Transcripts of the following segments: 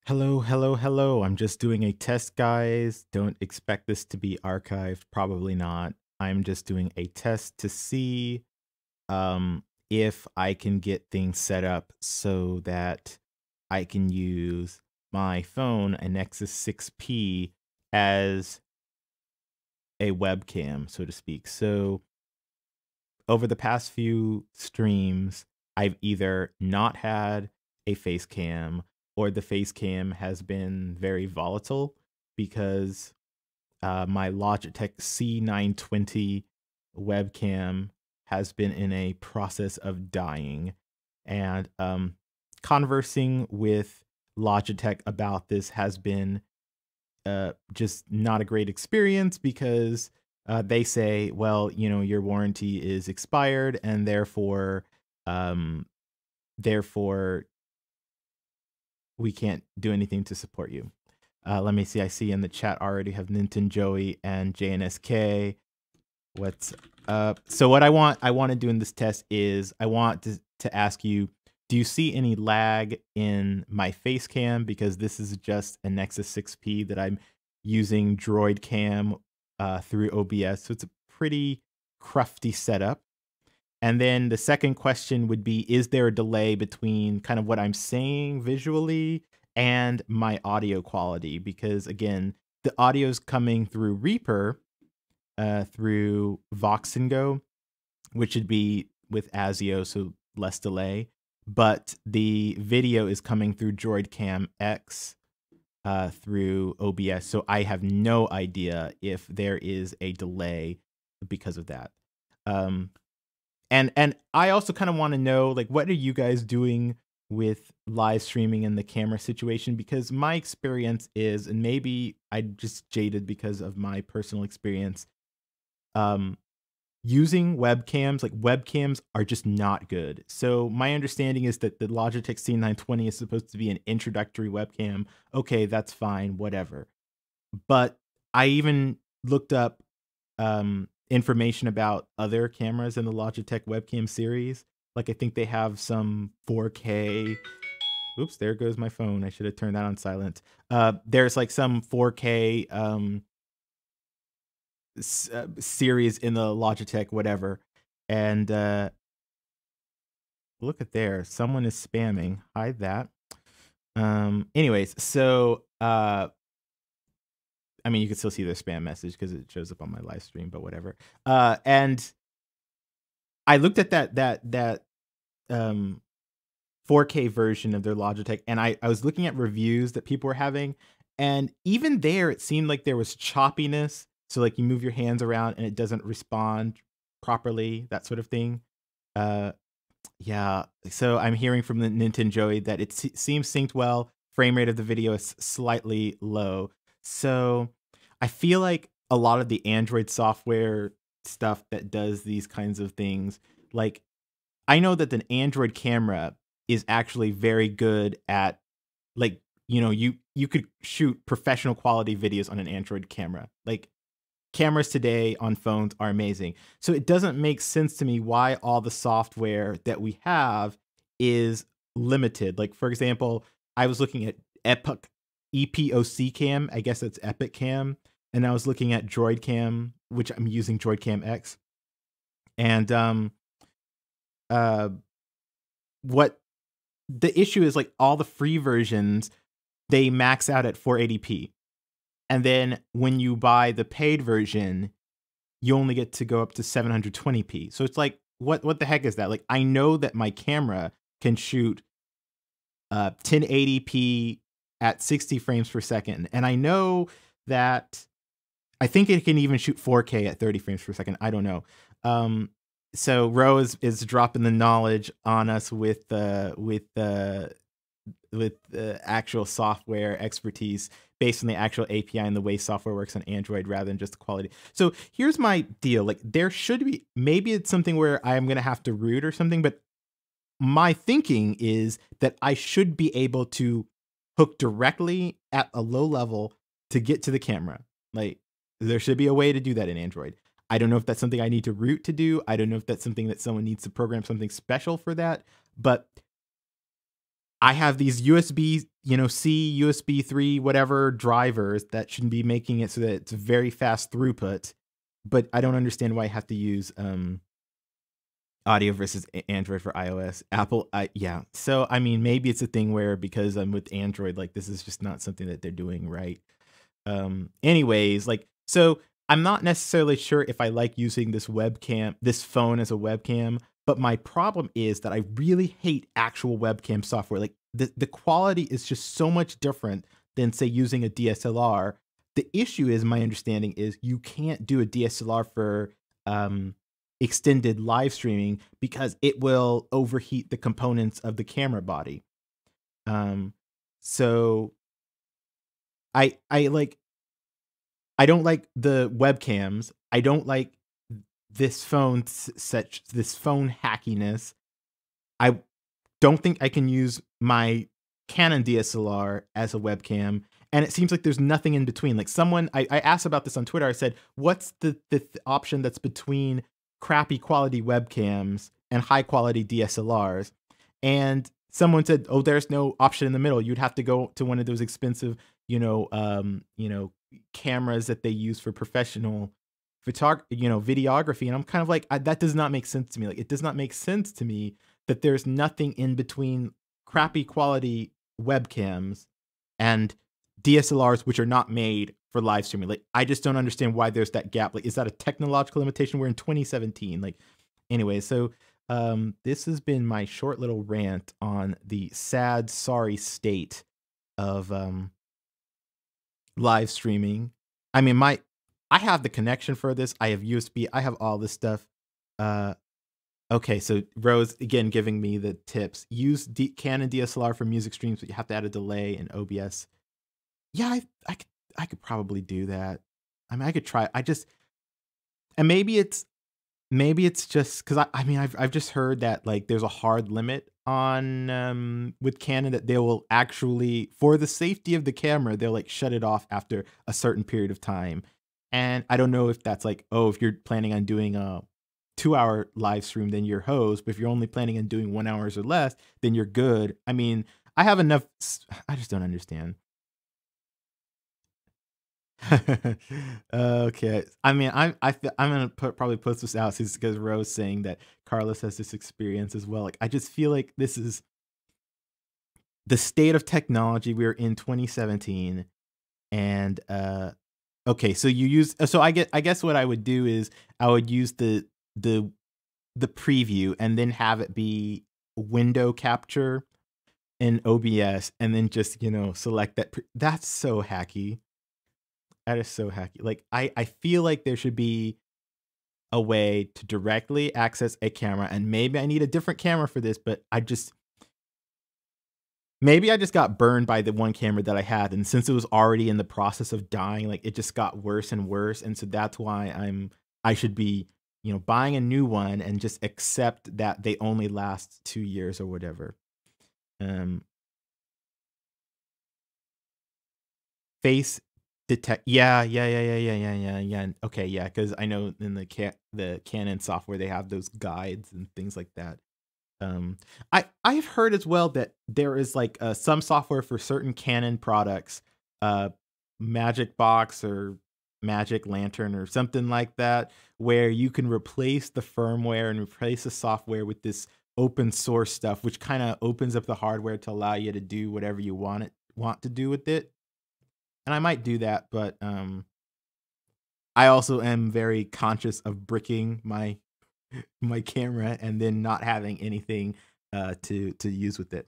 Hello, hello, hello. I'm just doing a test, guys. Don't expect this to be archived. Probably not. I'm just doing a test to see if I can get things set up so that I can use my phone, a Nexus 6P, as a webcam, so to speak. So over the past few streams, I've either not had a face cam or the face cam has been very volatile because my Logitech C920 webcam has been in a process of dying. And conversing with Logitech about this has been just not a great experience because they say, well, your warranty is expired and um, therefore we can't do anything to support you. Let me see. I see in the chat already have Ninten Joey and JNSK. What's up? So what I want to do in this test is I want to ask you, do you see any lag in my face cam? Because this is just a Nexus 6P that I'm using Droidcam through OBS. So it's a pretty crufty setup. And then the second question would be, is there a delay between kind of what I'm saying visually and my audio quality? Because again, the audio is coming through Reaper, through Vox and Go, which would be with ASIO, so less delay. But the video is coming through Droidcam X through OBS. So I have no idea if there is a delay because of that. And I also kind of want to know, like, what are you guys doing with live streaming and the camera situation? Because my experience is, and maybe I just jaded because of my personal experience, using webcams are just not good. So my understanding is that the Logitech C920 is supposed to be an introductory webcam. Okay, that's fine, whatever. But I even looked up information about other cameras in the Logitech webcam series. Like I think they have some 4K. Oops, there goes my phone. I should have turned that on silent. There's like some 4K series in the Logitech whatever. And look at there. Someone is spamming. Hide that. Anyways, so I mean, you can still see their spam message because it shows up on my live stream, but whatever. And I looked at that 4K version of their Logitech, and I was looking at reviews that people were having, and even there, it seemed like there was choppiness. So like you move your hands around and it doesn't respond properly, that sort of thing. Yeah. So I'm hearing from the Nintendo Joey that it seems synced well. Frame rate of the video is slightly low. So I feel like a lot of the Android software stuff that does these kinds of things, like I know that an Android camera is actually very good at, like, you could shoot professional quality videos on an Android camera. Like cameras today on phones are amazing. So it doesn't make sense to me why all the software that we have is limited. Like, for example, I was looking at EpocCam, I guess it's EpocCam, and I was looking at Droidcam, which I'm using Droidcam X. And what the issue is, like all the free versions, they max out at 480p. And then when you buy the paid version, you only get to go up to 720p. So it's like, what the heck is that? Like, I know that my camera can shoot 1080p at 60 frames per second. And I know that I think it can even shoot 4K at 30 frames per second. I don't know. So Ro is dropping the knowledge on us with the actual software expertise based on the actual API and the way software works on Android rather than just the quality. So here's my deal. Like there should be, maybe it's something where I'm going to have to root or something, but my thinking is that I should be able to hook directly at a low level to get to the camera. Like there should be a way to do that in Android. I don't know if that's something I need to root to do. I don't know if that's something that someone needs to program something special for that, but I have these USB, C, USB 3, whatever drivers that should be making it so that it's very fast throughput, but I don't understand why I have to use audio versus Android for iOS. Apple, yeah. So I mean, maybe it's a thing where because I'm with Android, like this is just not something that they're doing right. Anyways, like so I'm not necessarily sure if I like using this phone as a webcam, but my problem is that I really hate actual webcam software. Like the quality is just so much different than say using a DSLR. The issue is, my understanding is, you can't do a DSLR for extended live streaming because it will overheat the components of the camera body. So I like I don't like the webcams. I don't like this this phone hackiness. I don't think I can use my Canon DSLR as a webcam, and it seems like there's nothing in between. Like I asked about this on Twitter. I said, "What's the option that's between crappy quality webcams and high quality DSLRs?" And someone said, "Oh, there's no option in the middle. You'd have to go to one of those expensive, cameras that they use for professional videography." And I'm kind of like, that does not make sense to me. Like, it does not make sense to me that there's nothing in between crappy quality webcams and DSLRs, which are not made for live streaming. Like, I just don't understand why there's that gap. Like, is that a technological limitation? We're in 2017. Like, anyway, so this has been my short little rant on the sad, sorry state of live streaming. I mean, I have the connection for this. I have USB. I have all this stuff. Okay, so Rose again giving me the tips. Use Canon DSLR for music streams, but you have to add a delay in OBS. Yeah, I could probably do that. I mean, I could try. And maybe it's just because I mean I've just heard that like there's a hard limit on with Canon that they will actually, for the safety of the camera, they'll like shut it off after a certain period of time. And I don't know if that's like, oh, if you're planning on doing a 2-hour live stream, then you're host. But if you're only planning on doing 1 hour or less, then you're good. I mean, I have enough. I just don't understand. Okay. I mean, I'm gonna probably post this out because Rose saying that Carlos has this experience as well. Like, I just feel like this is the state of technology. We're in 2017, and okay. So you use. So I guess what I would do is I would use the preview and then have it be window capture in OBS, and then just select that. That's so hacky. That is so hacky. Like, I feel like there should be a way to directly access a camera, and maybe I need a different camera for this, but maybe I just got burned by the one camera that I had, and since it was already in the process of dying, like it just got worse and worse, and so that's why I should be, buying a new one and just accept that they only last 2 years or whatever. Face detect. Yeah. Okay, yeah, because I know in the Canon software they have those guides and things like that. I've heard as well that there is like some software for certain Canon products, uh, Magic Box or Magic Lantern or something like that, where you can replace the firmware and replace the software with this open source stuff, which kind of opens up the hardware to allow you to do whatever you want to do with it. And I might do that, but I also am very conscious of bricking my camera and then not having anything to use with it.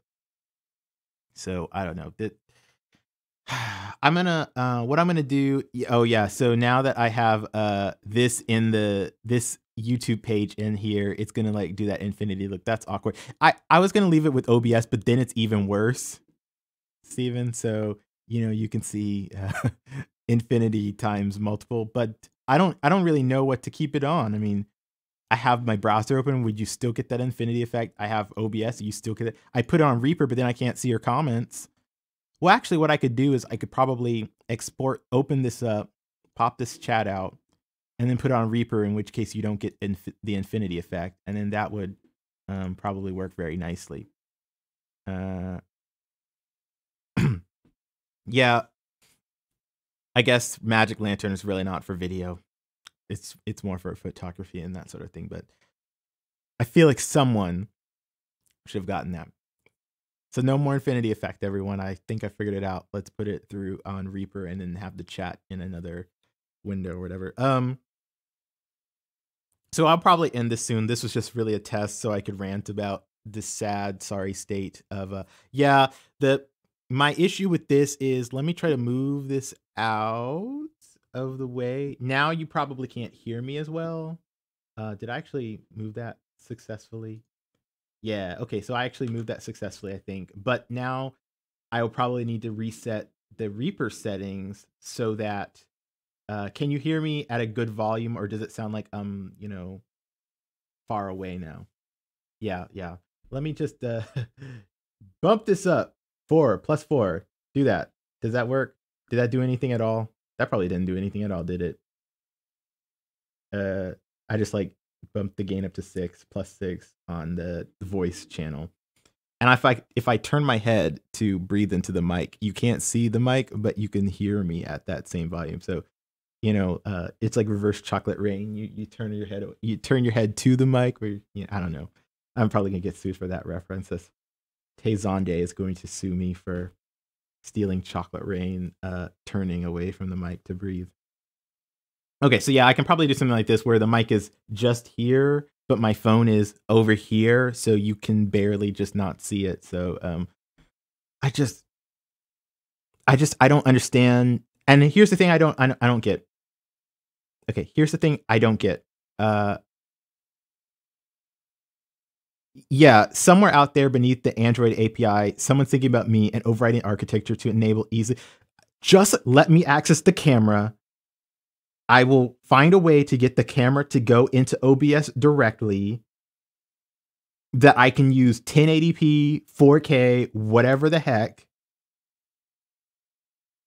So I don't know. I'm gonna what I'm gonna do. Oh yeah. So now that I have this in this YouTube page in here, it's gonna like do that infinity look. That's awkward. I was gonna leave it with OBS, but then it's even worse, Steven. So you can see infinity times multiple, but I don't really know what to keep it on. I mean, I have my browser open. Would you still get that infinity effect? I have OBS. You still get it. I put it on Reaper, but then I can't see your comments. Well, actually, what I could do is I could probably open this up, pop this chat out, and then put it on Reaper, in which case you don't get the infinity effect. And then that would probably work very nicely. Yeah, I guess Magic Lantern is really not for video. It's more for photography and that sort of thing. But I feel like someone should have gotten that. So no more infinity effect, everyone. I think I figured it out. Let's put it through on Reaper and then have the chat in another window or whatever. So I'll probably end this soon. This was just really a test so I could rant about the sad, sorry state of yeah, my issue with this is, let me try to move this out of the way. Now you probably can't hear me as well. Did I actually move that successfully? Yeah, okay, so I actually moved that successfully, I think. But now I will probably need to reset the Reaper settings so that can you hear me at a good volume, or does it sound like you know, far away now? Yeah, yeah. Let me just bump this up. 4 plus 4. Do that. Does that work? Did that do anything at all? That probably didn't do anything at all, did it? I just like bumped the gain up to 6 plus 6 on the voice channel. And if I turn my head to breathe into the mic, you can't see the mic, but you can hear me at that same volume. So, you know, it's like reverse chocolate rain. You turn your head to the mic, or you know, I don't know. I'm probably gonna get sued for that reference. This Tezonde is going to sue me for stealing chocolate rain, turning away from the mic to breathe. Okay, so yeah, I can probably do something like this where the mic is just here, but my phone is over here, so you can barely just not see it. So I just I don't understand. And here's the thing I don't get. Okay, here's the thing I don't get. Yeah, somewhere out there beneath the Android API, someone's thinking about me and overriding architecture to enable easy. Just let me access the camera. I will find a way to get the camera to go into OBS directly that I can use 1080p, 4K, whatever the heck.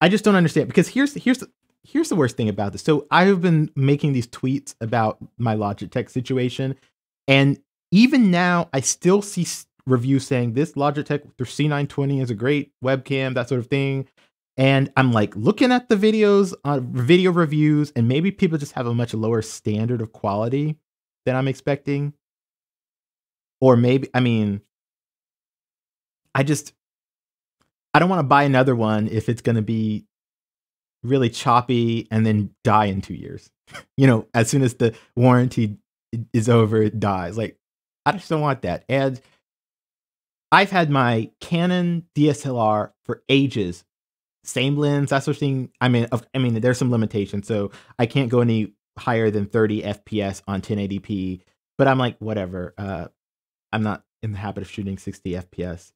I just don't understand, because here's the worst thing about this. So I have been making these tweets about my Logitech situation, and even now I still see reviews saying this Logitech their C920 is a great webcam, that sort of thing. And I'm like looking at the videos on video reviews, and maybe people just have a much lower standard of quality than I'm expecting. Or maybe, I mean, I don't want to buy another one if it's going to be really choppy and then die in 2 years. You know, as soon as the warranty is over, it dies. Like, I just don't want that. And I've had my Canon DSLR for ages. Same lens, that sort of thing. I mean, there's some limitations, so I can't go any higher than 30 FPS on 1080p. But I'm like, whatever. I'm not in the habit of shooting 60 FPS.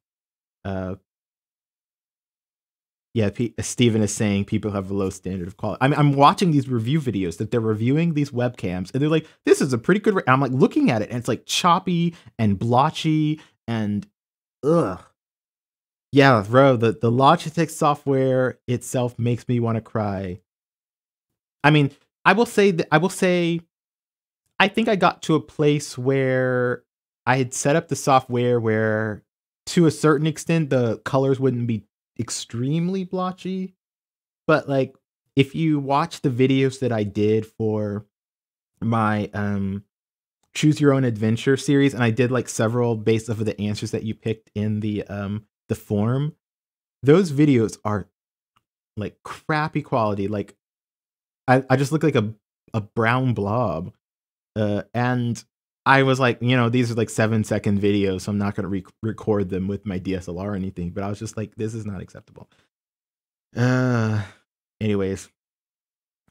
Yeah, Steven is saying people have a low standard of quality. I mean, I'm watching these review videos that they're reviewing these webcams, and they're like, "This is a pretty good." I'm like looking at it, and it's like choppy and blotchy and ugh. Yeah, bro, the Logitech software itself makes me want to cry. I mean, I will say I think I got to a place where I had set up the software where, to a certain extent, the colors wouldn't be extremely blotchy. But like, if you watch the videos that I did for my choose your own adventure series, and I did like several based off of the answers that you picked in the form, those videos are like crappy quality. Like I just look like a brown blob. And I was like, you know, these are like 7-second videos, so I'm not going to record them with my DSLR or anything. But I was just like, this is not acceptable. Anyways,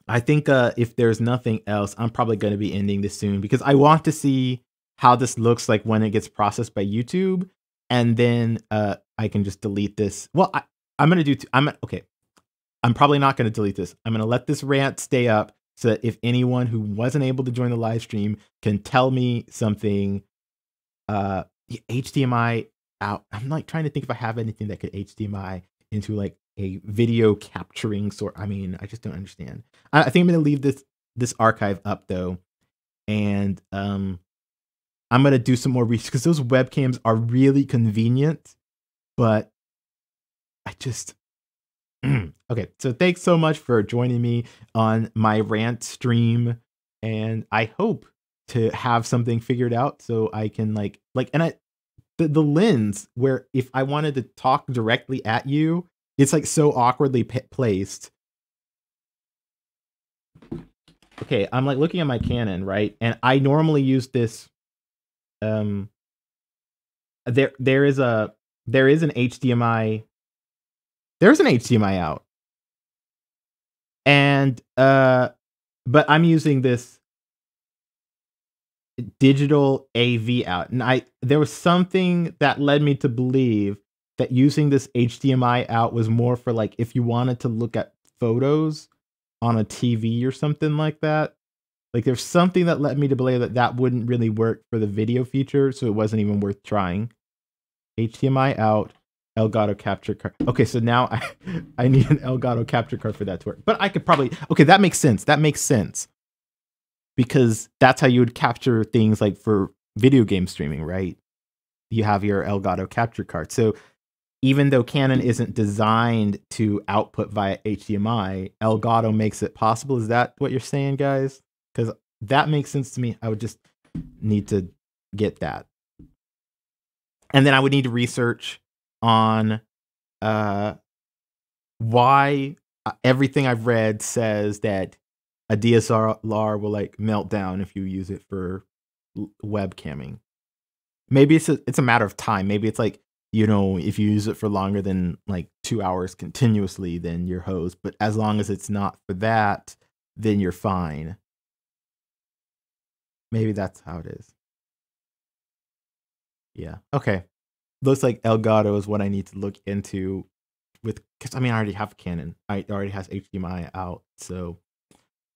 I think if there's nothing else, I'm probably going to be ending this soon, because I want to see how this looks like when it gets processed by YouTube, and then I can just delete this. Well, I'm going to do. Okay. I'm probably not going to delete this. I'm going to let this rant stay up so that if anyone who wasn't able to join the live stream can tell me something, HDMI out. I'm like trying to think if I have anything that could HDMI into like a video capturing sort. I mean, I just don't understand. I think I'm going to leave this archive up though, and I'm going to do some more research, because those webcams are really convenient, but I just Okay, so thanks so much for joining me on my rant stream, and I hope to have something figured out so I can and the lens where if I wanted to talk directly at you, it's like so awkwardly placed. Okay, I'm like looking at my Canon, right? And I normally use this there is an HDMI there's an HDMI out. And but I'm using this digital AV out. And there was something that led me to believe that using this HDMI out was more for like if you wanted to look at photos on a TV or something like that. Like there's something that led me to believe that that wouldn't really work for the video feature, so it wasn't even worth trying. HDMI out, Elgato capture card. Okay, so now I need an Elgato capture card for that to work. But I could probably, okay, that makes sense. That makes sense. Because that's how you would capture things like for video game streaming, right? You have your Elgato capture card. So even though Canon isn't designed to output via HDMI, Elgato makes it possible. Is that what you're saying, guys? Because that makes sense to me. I would just need to get that. And then I would need to research on why everything I've read says that a DSLR will like melt down if you use it for webcamming. Maybe it's a matter of time. Maybe it's like, you know, if you use it for longer than like 2 hours continuously, then you're hosed. But as long as it's not for that, then you're fine. Maybe that's how it is. Yeah. Okay. Looks like Elgato is what I need to look into with, because I mean, I already have Canon. I already has HDMI out. So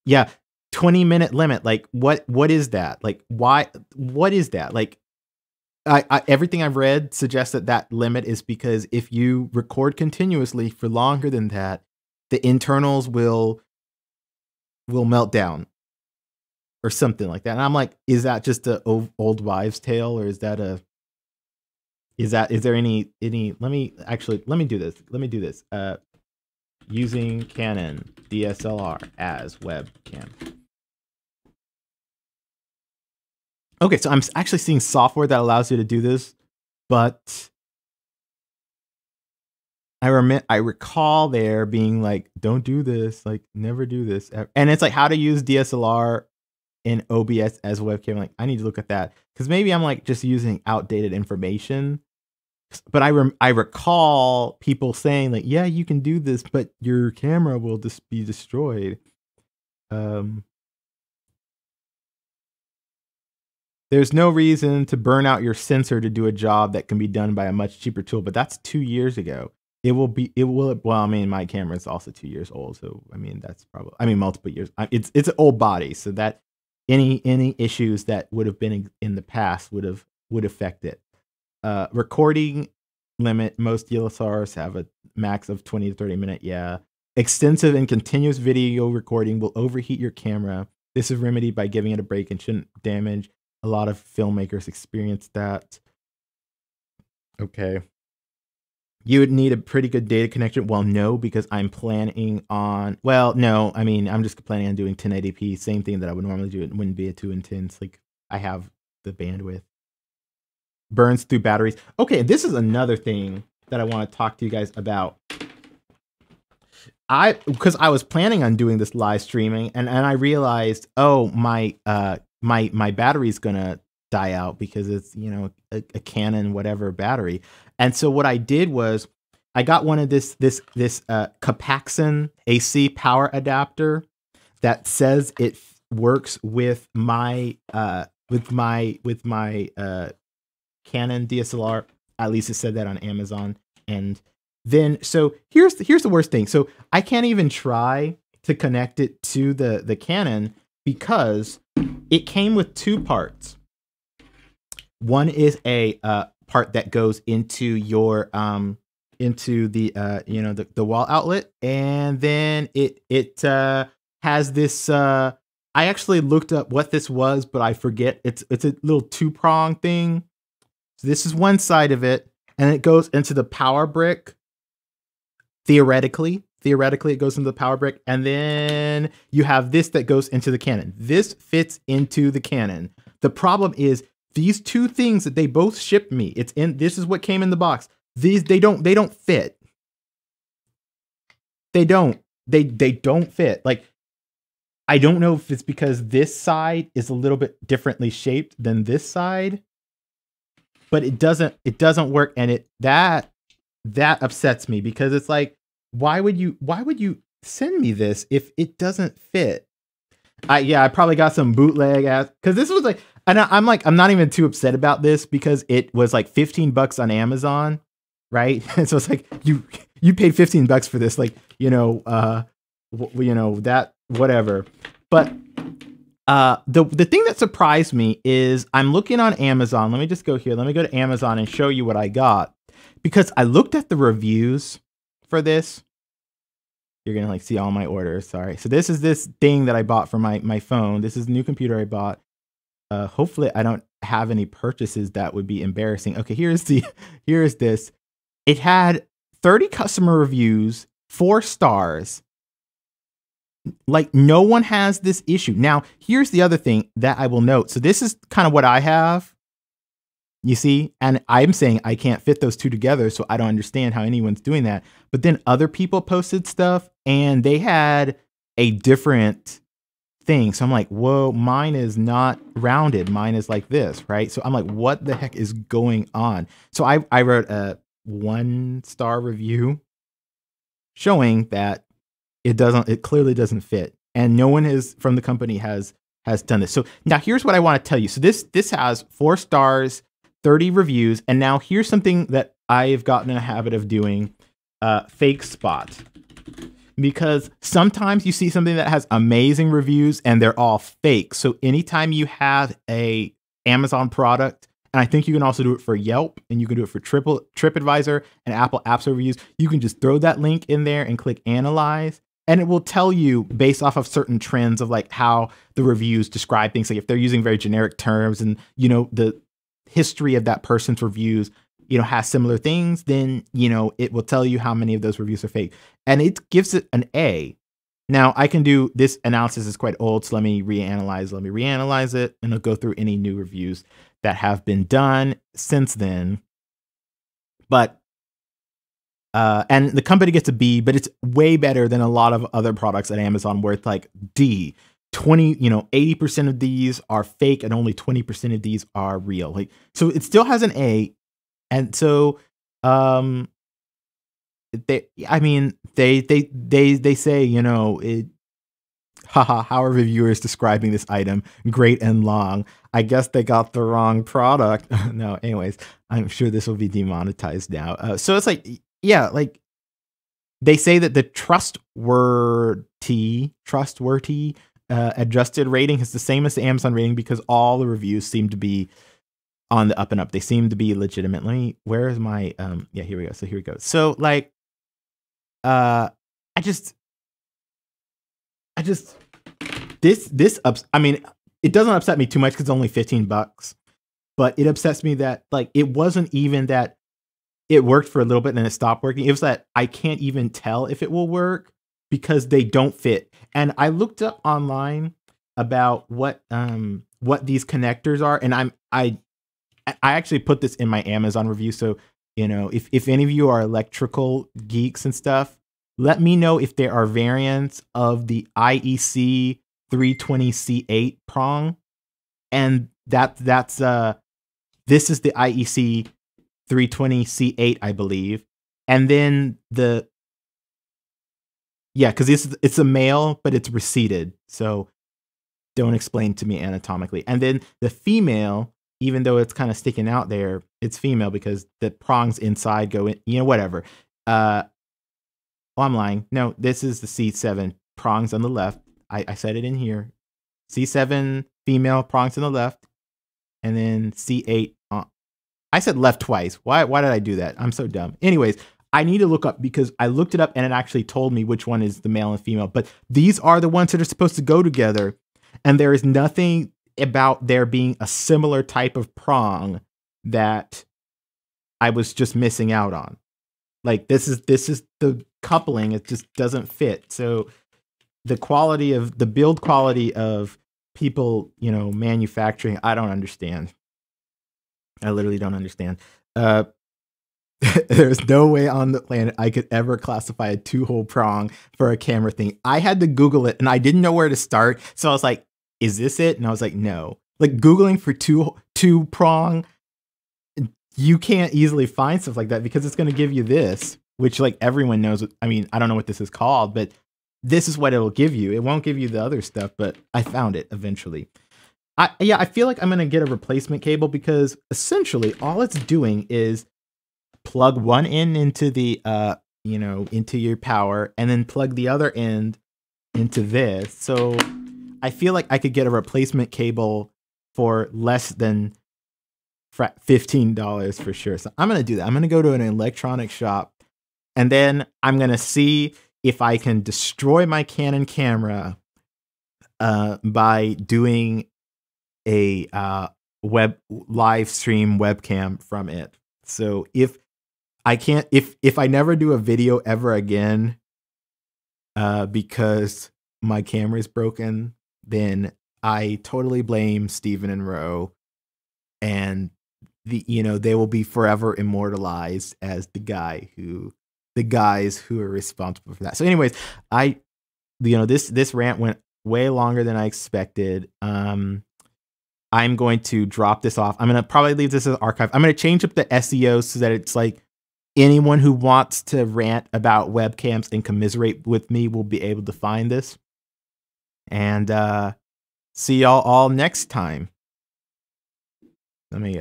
yeah, 20-minute limit. Like what is that? Like why, what is that? Like everything I've read suggests that limit is because if you record continuously for longer than that, the internals will melt down or something like that. And I'm like, is that just a old wives' tale, or is there any let me do this. Using Canon DSLR as webcam. Okay, so I'm actually seeing software that allows you to do this, but I recall there being like, don't do this, like never do this. And it's like how to use DSLR in OBS as webcam. Like I need to look at that because maybe I'm like just using outdated information. But I recall people saying like, yeah, you can do this, but your camera will just be destroyed. There's no reason to burn out your sensor to do a job that can be done by a much cheaper tool, but that's 2 years ago. Well, I mean, my camera is also 2 years old, so I mean, that's probably, I mean, multiple years. It's an old body, so that any issues that would have been in the past would affect it. Recording limit, most DSLRs have a max of 20 to 30 minutes. Yeah. Extensive and continuous video recording will overheat your camera. This is remedied by giving it a break and shouldn't damage. A lot of filmmakers experience that. Okay. You would need a pretty good data connection. Well, no, because I'm planning on, well, no, I mean, I'm just planning on doing 1080p. Same thing that I would normally do. It wouldn't be a too intense. Like I have the bandwidth. Burns through batteries. Okay, this is another thing that I want to talk to you guys about. Because I was planning on doing this live streaming, and I realized, oh, my battery's gonna die out because it's, you know, a Canon whatever battery. And so what I did was I got one of this Capaxon AC power adapter that says it works with my Canon DSLR. At least it said that on Amazon. And then, so here's the worst thing. So I can't even try to connect it to the Canon because it came with two parts. One is a part that goes into your into the you know, the wall outlet, and then it has this I actually looked up what this was, but I forget. It's a little 2-prong thing. So this is one side of it, and it goes into the power brick, theoretically. theoretically it goes into the power brick, and then you have this that goes into the Canon. This fits into the Canon. The problem is these two things that they both shipped me. This is what came in the box. These they don't fit. They don't fit. Like, I don't know if it's because this side is a little bit differently shaped than this side, but it doesn't work, and that upsets me, because it's like, why would you send me this if it doesn't fit? I probably got some bootleg ass, because this was like, and I'm not even too upset about this because it was like $15 on Amazon, right? And so it's like, you paid $15 for this, like, that, whatever. But the thing that surprised me is I'm looking on Amazon. Let me just go here. Let me go to Amazon and show you what I got, because I looked at the reviews for this. You're gonna like see all my orders. Sorry. So this is this thing that I bought for my phone. This is the new computer I bought. Hopefully I don't have any purchases that would be embarrassing. Okay, here's this. It had 30 customer reviews, 4 stars. Like, no one has this issue. Now, here's the other thing that I will note. So this is kind of what I have. You see, and I'm saying I can't fit those two together, so I don't understand how anyone's doing that. But then other people posted stuff and they had a different thing. So I'm like, whoa, mine is not rounded. Mine is like this, right? So I'm like, what the heck is going on? So I wrote a 1-star review showing that it clearly doesn't fit. And no one from the company has done this. So now here's what I want to tell you. So this has 4 stars, 30 reviews. And now here's something that I've gotten in a habit of doing, fake spot. Because sometimes you see something that has amazing reviews and they're all fake. So anytime you have a Amazon product, and I think you can also do it for Yelp, and you can do it for TripAdvisor and Apple App Store reviews, you can just throw that link in there and click analyze. And it will tell you based off of certain trends of like how the reviews describe things. Like if they're using very generic terms and, the history of that person's reviews, has similar things, then, it will tell you how many of those reviews are fake. And it gives it an A. Now I can do this analysis is quite old. So let me reanalyze it, and I'll go through any new reviews that have been done since then. But and the company gets a B, but it's way better than a lot of other products at Amazon where it's like D. 80% of these are fake and only 20% of these are real. Like, so it still has an A. And so they say, haha, how are reviewers describing this item? Great and long. I guess they got the wrong product. No, anyways, I'm sure this will be demonetized now. So it's like, yeah, like they say that the trustworthy adjusted rating is the same as the Amazon rating because all the reviews seem to be on the up and up. They seem to be legitimately. Where is my yeah, here we go. So here we go. So like I mean, it doesn't upset me too much because it's only $15, but it upsets me that like it wasn't even that it worked for a little bit and then it stopped working. It was that I can't even tell if it will work because they don't fit. And I looked up online about what these connectors are, and I actually put this in my Amazon review. So, if any of you are electrical geeks and stuff, let me know if there are variants of the IEC 320C8 prong. And this is the IEC 320C8, I believe. And then because it's a male, but it's receded. So don't explain to me anatomically. And then the female, even though it's kind of sticking out there, it's female because the prongs inside go in, whatever. Oh, I'm lying. No, this is the C7 prongs on the left. I said it in here. C7 female prongs on the left. And then C8. I said left twice. Why did I do that? I'm so dumb. Anyways, I need to look up because I looked it up and it actually told me which one is the male and female. But these are the ones that are supposed to go together. And there is nothing about there being a similar type of prong that I was just missing out on. Like this is the coupling. It just doesn't fit. So the build quality of people, manufacturing, I don't understand. I literally don't understand. There's no way on the planet I could ever classify a 2-hole prong for a camera thing. I had to Google it and I didn't know where to start. So I was like, is this it? And I was like, no. Like Googling for two prong, you can't easily find stuff like that because it's going to give you this, which like everyone knows. I mean, I don't know what this is called, but this is what it'll give you. It won't give you the other stuff, but I found it eventually. I feel like I'm going to get a replacement cable because essentially all it's doing is plug one end into the into your power and then plug the other end into this. So I feel like I could get a replacement cable for less than $15 for sure. So I'm going to do that. I'm going to go to an electronics shop and then I'm going to see if I can destroy my Canon camera by doing a live stream webcam from it. So if I never do a video ever again because my camera is broken, then I totally blame Stephen and Roe, and they will be forever immortalized as the guys who are responsible for that. So anyways, this rant went way longer than I expected. I'm going to drop this off. I'm going to probably leave this as archive. I'm going to change up the SEO so that it's like anyone who wants to rant about webcams and commiserate with me will be able to find this. And see y'all all next time. Let me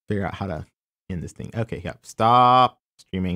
figure out how to end this thing. Okay, yeah. Stop streaming.